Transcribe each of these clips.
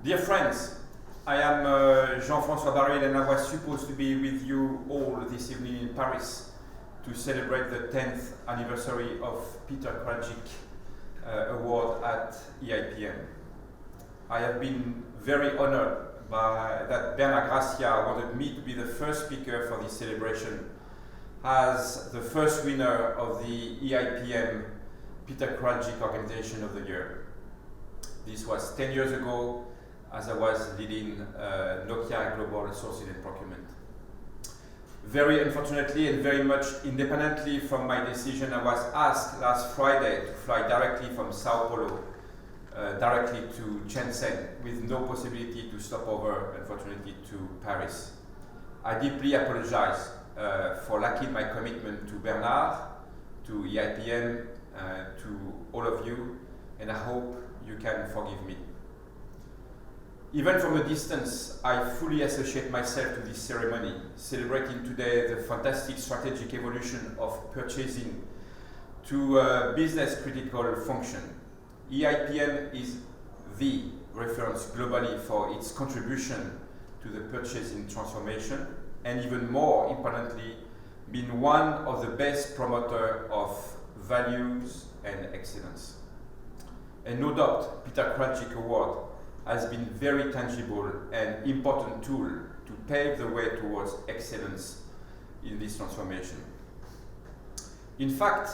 Dear friends, I am Jean François Baril, and I was supposed to be with you all this evening in Paris to celebrate the 10th anniversary of Peter Kraljic Award at EIPM. I have been very honored that Bernard Gracia wanted me to be the first speaker for this celebration as the first winner of the EIPM-Peter Kraljic Organization of the Year. This was 10 years ago, as I was leading Nokia Global Sourcing and Procurement. Very unfortunately and very much independently from my decision, I was asked last Friday to fly directly from Sao Paulo directly to Shenzhen with no possibility to stop over, unfortunately, to Paris. I deeply apologize for lacking my commitment to Bernard, to EIPM, to all of you, and I hope you can forgive me. Even from a distance, I fully associate myself to this ceremony, celebrating today the fantastic strategic evolution of purchasing to a business-critical function. EIPM is the reference globally for its contribution to the purchasing transformation, and even more importantly, being one of the best promoters of values and excellence. And no doubt, Peter Kraljic Award has been very tangible and important tool to pave the way towards excellence in this transformation. In fact,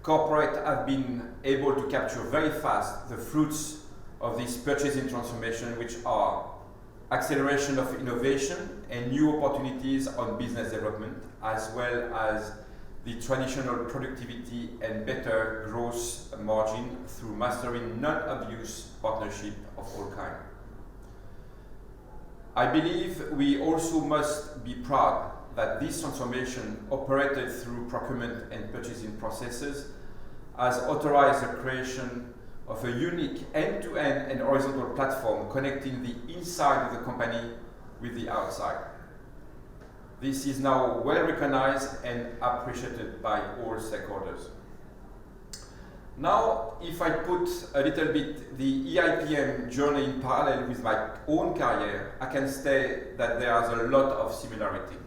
corporates have been able to capture very fast the fruits of this purchasing transformation, which are acceleration of innovation and new opportunities on business development, as well as the traditional productivity and better gross margin through mastering non-abuse partnership of all kinds. I believe we also must be proud that this transformation operated through procurement and purchasing processes has authorized the creation of a unique end-to-end and horizontal platform connecting the inside of the company with the outside. This is now well recognized and appreciated by all stakeholders. Now, if I put a little bit the EIPM journey in parallel with my own career, I can say that there is a lot of similarity.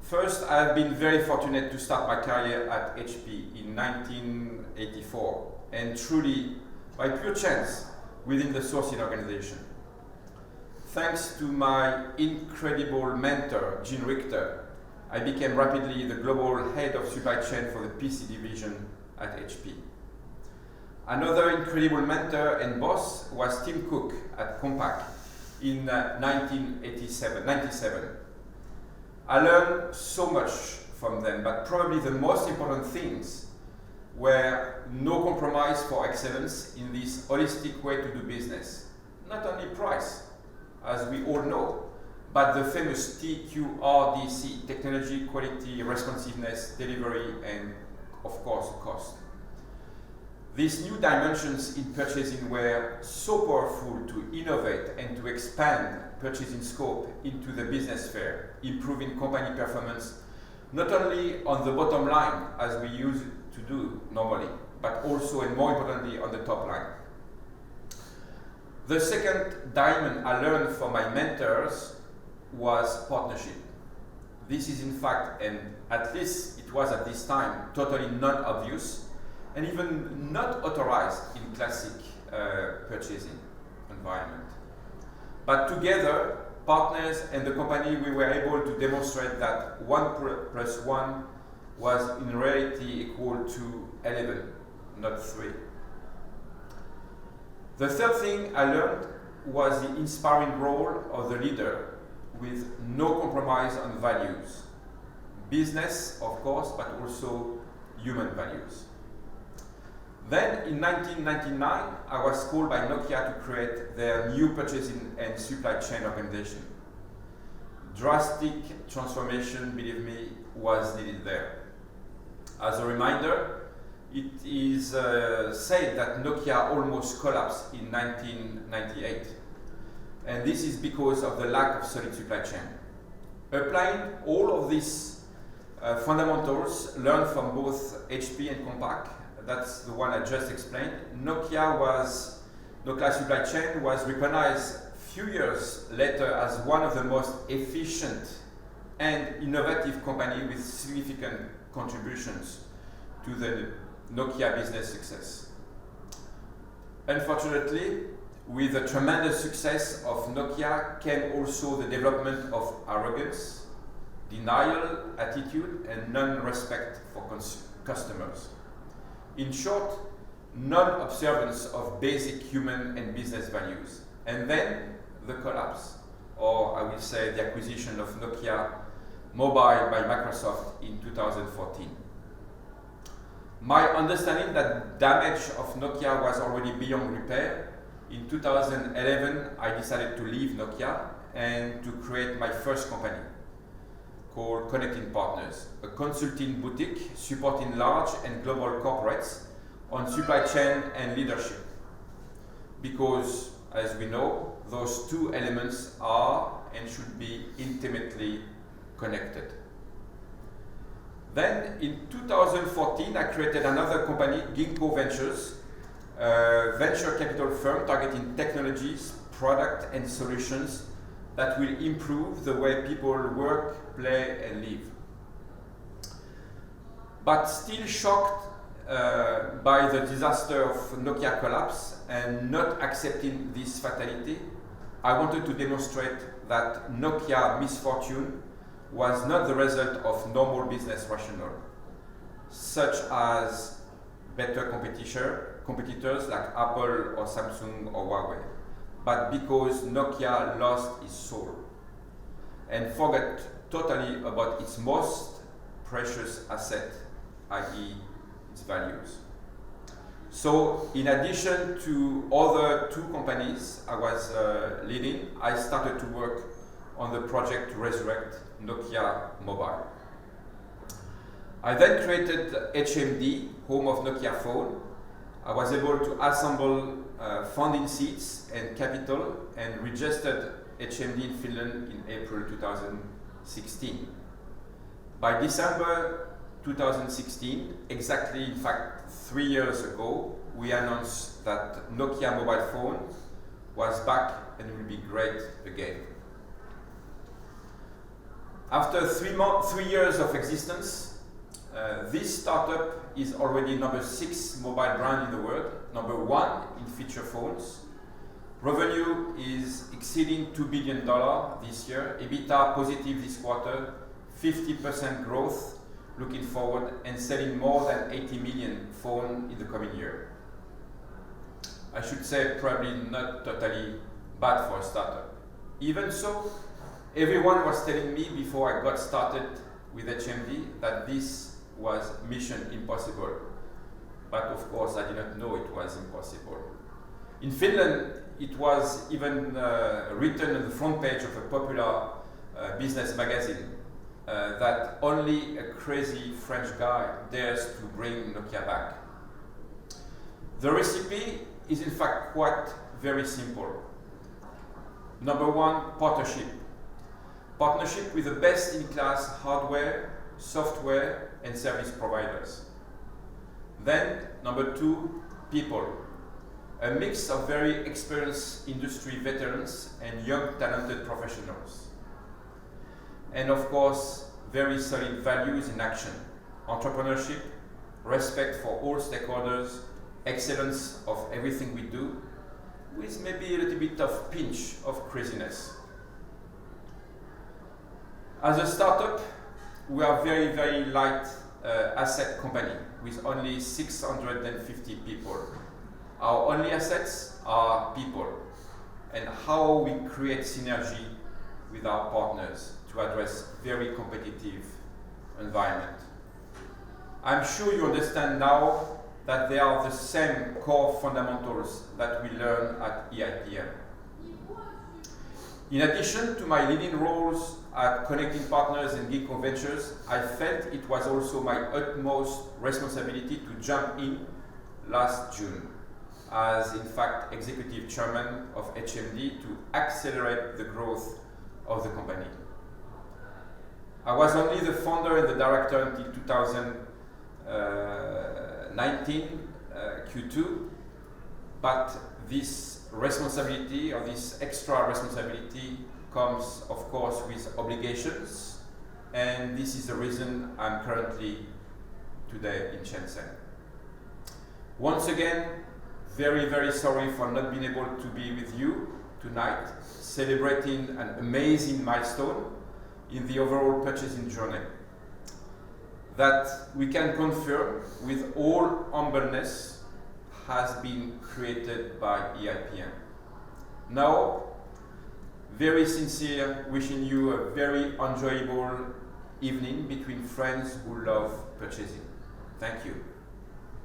First, I have been very fortunate to start my career at HP in 1984, and truly by pure chance within the sourcing organization. Thanks to my incredible mentor, Jean Richter, I became rapidly the global head of supply chain for the PC division at HP. Another incredible mentor and boss was Tim Cook at Compaq in 1997. I learned so much from them, but probably the most important things were no compromise for excellence in this holistic way to do business. Not only price, as we all know, but the famous TQRDC, technology, quality, responsiveness, delivery, and of course, cost. These new dimensions in purchasing were so powerful to innovate and to expand purchasing scope into the business sphere, improving company performance, not only on the bottom line, as we used to do normally, but also and more importantly on the top line. The second diamond I learned from my mentors was partnership. This is in fact, and at least it was at this time, totally non-obvious and even not authorized in classic purchasing environment. But together, partners and the company, we were able to demonstrate that 1 + 1 was in reality equal to 11, not 3. The third thing I learned was the inspiring role of the leader with no compromise on values. Business, of course, but also human values. Then in 1999, I was called by Nokia to create their new purchasing and supply chain organization. Drastic transformation, believe me, was needed there. As a reminder, it is said that Nokia almost collapsed in 1998. And this is because of the lack of solid supply chain. Applying all of these fundamentals learned from both HP and Compaq, that's the one I just explained, Nokia was Nokia supply chain was recognized a few years later as one of the most efficient and innovative companies with significant contributions to the Nokia business success. Unfortunately, with the tremendous success of Nokia came also the development of arrogance, denial attitude, and non-respect for customers. In short, non-observance of basic human and business values. And then the collapse, or I will say the acquisition of Nokia Mobile by Microsoft in 2014. My understanding that damage of Nokia was already beyond repair. In 2011, I decided to leave Nokia and to create my first company called Connecting Partners, a consulting boutique supporting large and global corporates on supply chain and leadership. Because, as we know, those two elements are and should be intimately connected. Then, in 2014, I created another company, Ginkgo Ventures, a venture capital firm targeting technologies, product and solutions that will improve the way people work, play and live. But still shocked by the disaster of Nokia collapse and not accepting this fatality, I wanted to demonstrate that Nokia misfortune was not the result of normal business rationale, such as better competitors like Apple or Samsung or Huawei, but because Nokia lost its soul and forgot totally about its most precious asset, i.e. its values. So in addition to other two companies I was leading, I started to work on the project to resurrect Nokia Mobile. I then created HMD, home of Nokia Phone. I was able to assemble funding seeds and capital and registered HMD in Finland in April 2016. By December 2016, exactly in fact 3 years ago, we announced that Nokia mobile phone was back and will be great again. After 3 years of existence, this startup is already number 6 mobile brand in the world, number 1 in feature phones. Revenue is exceeding $2 billion this year, EBITDA positive this quarter, 50% growth looking forward, and selling more than 80 million phones in the coming year. I should say probably not totally bad for a startup. Even so, everyone was telling me before I got started with HMD that this was mission impossible. But of course I did not know it was impossible. In Finland, it was even written on the front page of a popular business magazine that only a crazy French guy dares to bring Nokia back. The recipe is in fact quite very simple. Number 1, partnership. Partnership with the best-in-class hardware, software, and service providers. Then, number 2, people. A mix of very experienced industry veterans and young talented professionals. And of course, very solid values in action. Entrepreneurship, respect for all stakeholders, excellence of everything we do, with maybe a little bit of pinch of craziness. As a startup, we are very, very light asset company with only 650 people. Our only assets are people and how we create synergy with our partners to address very competitive environment. I'm sure you understand now that they are the same core fundamentals that we learn at EIPM. In addition to my leading roles at Connecting Partners and Ginkgo Ventures, I felt it was also my utmost responsibility to jump in last June as, in fact, Executive Chairman of HMD to accelerate the growth of the company. I was only the founder and the director until 2019 Q2, but this responsibility, or this extra responsibility, comes of course with obligations, and this is the reason I'm currently today in Shenzhen. Once again, very, very sorry for not being able to be with you tonight, celebrating an amazing milestone in the overall purchasing journey that we can confirm with all humbleness has been created by EIPM. Now, very sincere, wishing you a very enjoyable evening between friends who love purchasing. Thank you.